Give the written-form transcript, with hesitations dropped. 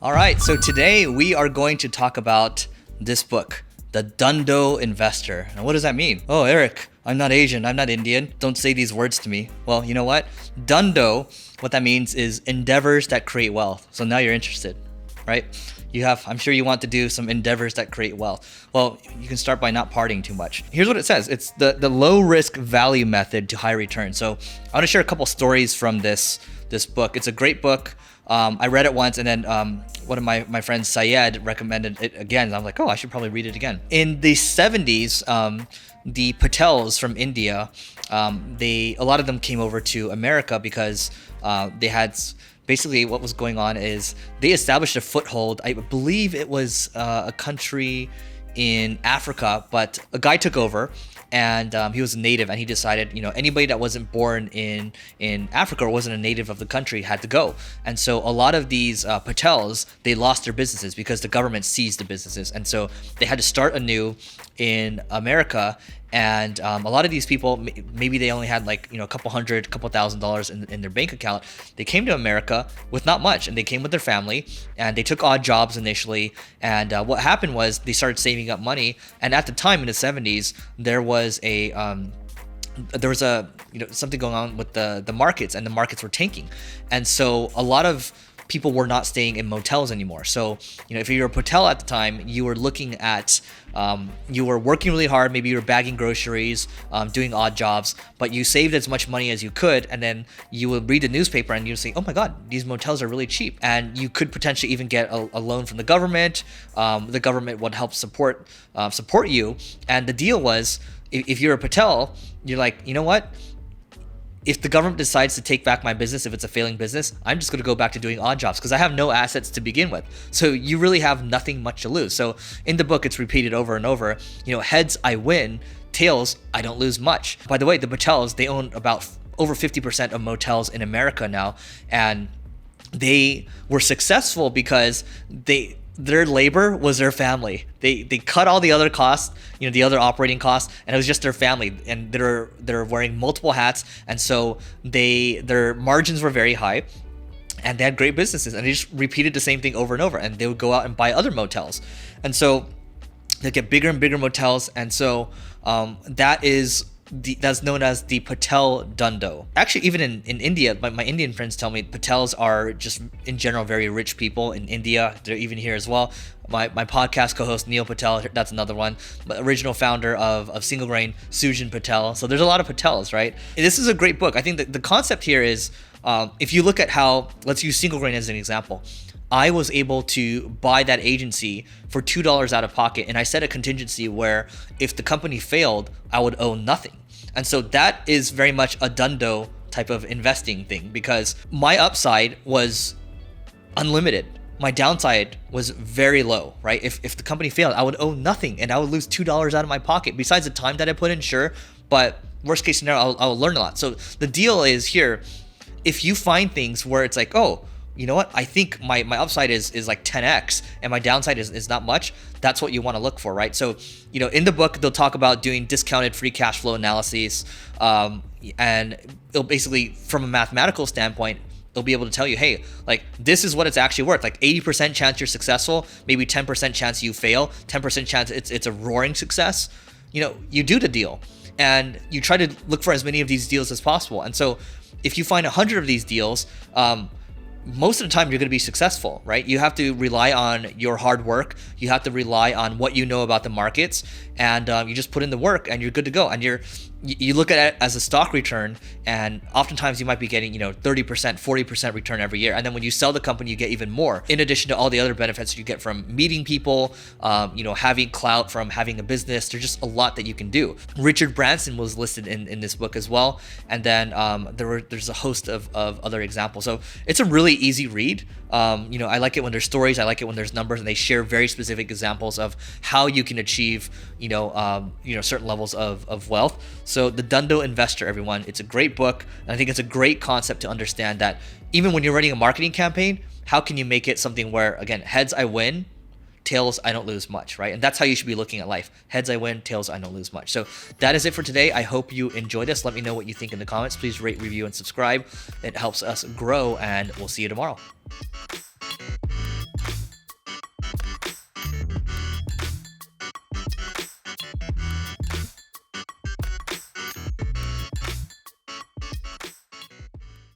All right, so today we are going to talk about this book, The Dhando Investor. Now, what does that mean? Oh, Eric, I'm not Asian, I'm not Indian. Don't say these words to me. Well, you know what? Dhando, what that means is endeavors that create wealth. So now you're interested, right? I'm sure you want to do some endeavors that create wealth. Well, you can start by not partying too much. Here's what it says. It's the low risk value method to high return. So I want to share a couple stories from this book. It's a great book. I read it once, and then one of my friends, Syed, recommended it again. And I'm like, oh, I should probably read it again. In the 70s, the Patels from India, a lot of them came over to America because they had basically what was going on is they established a foothold. I believe it was a country in Africa, but a guy took over. And he was a native, and he decided, anybody that wasn't born in Africa or wasn't a native of the country had to go. And so a lot of these Patels, they lost their businesses because the government seized the businesses. And so they had to start anew in America. And a lot of these people, maybe they only had a couple $1,000 in their bank account. They came to America with not much, and they came with their family, and they took odd jobs initially. And what happened was they started saving up money. And at the time in the 70s, there was something going on with the markets, and the markets were tanking. And so a lot of people were not staying in motels anymore. So, if you were a Patel at the time, you were looking at, you were working really hard. Maybe you were bagging groceries, doing odd jobs, but you saved as much money as you could. And then you would read the newspaper and you'd say, oh my God, these motels are really cheap. And you could potentially even get a loan from the government. The government would help support you. And the deal was, if you're a Patel, you're like, you know what? If the government decides to take back my business, if it's a failing business, I'm just going to go back to doing odd jobs because I have no assets to begin with. So you really have nothing much to lose. So in the book, it's repeated over and over, heads, I win, tails, I don't lose much. By the way, the Patels, they own about over 50% of motels in America now. And they were successful because their labor was their family. They cut all the other costs, the other operating costs, and it was just their family. And they're wearing multiple hats, and so their margins were very high, and they had great businesses. And they just repeated the same thing over and over. And they would go out and buy other motels, and so they get bigger and bigger motels. And so that's known as the Patel Dundo. Actually, even in India, my Indian friends tell me Patels are just in general very rich people in India. They're even here as well. My podcast co-host Neil Patel, that's another one, original founder of Single Grain, Sujin Patel. So there's a lot of Patels, right? This is a great book. I think that the concept here is, if you look at how, let's use Single Grain as an example. I was able to buy that agency for $2 out of pocket, and I set a contingency where if the company failed, I would owe nothing. And so that is very much a Dhando type of investing thing, because my upside was unlimited. My downside was very low, right? If the company failed, I would owe nothing, and I would lose $2 out of my pocket. Besides the time that I put in, sure, but worst case scenario, I'll learn a lot. So the deal is here, if you find things where it's like, oh, you know what? I think my upside is like 10x and my downside is not much. That's what you want to look for, right? So, in the book, they'll talk about doing discounted free cash flow analyses. And it'll basically, from a mathematical standpoint, they'll be able to tell you, hey, this is what it's actually worth. 80% chance you're successful, maybe 10% chance you fail, 10% chance it's a roaring success. You do the deal and you try to look for as many of these deals as possible. And so if you find 100 of these deals, most of the time you're going to be successful, right? You have to rely on your hard work. You have to rely on what you know about the markets, and you just put in the work and you're good to go. And you look at it as a stock return, and oftentimes you might be getting 30%, 40% return every year. And then when you sell the company, you get even more, in addition to all the other benefits you get from meeting people, having clout from having a business. There's just a lot that you can do. Richard Branson was listed in this book as well, and then there's a host of other examples. So it's a really easy read. I like it when there's stories. I like it when there's numbers, and they share very specific examples of how you can achieve certain levels of wealth. So the Dhando Investor, everyone, it's a great book, and I think it's a great concept to understand that even when you're running a marketing campaign, how can you make it something where, again, heads I win, tails I don't lose much, right? And that's how you should be looking at life. Heads I win, tails I don't lose much. So that is it for today. I hope you enjoyed this. Let me know what you think in the comments. Please rate, review, and subscribe. It helps us grow, and we'll see you tomorrow.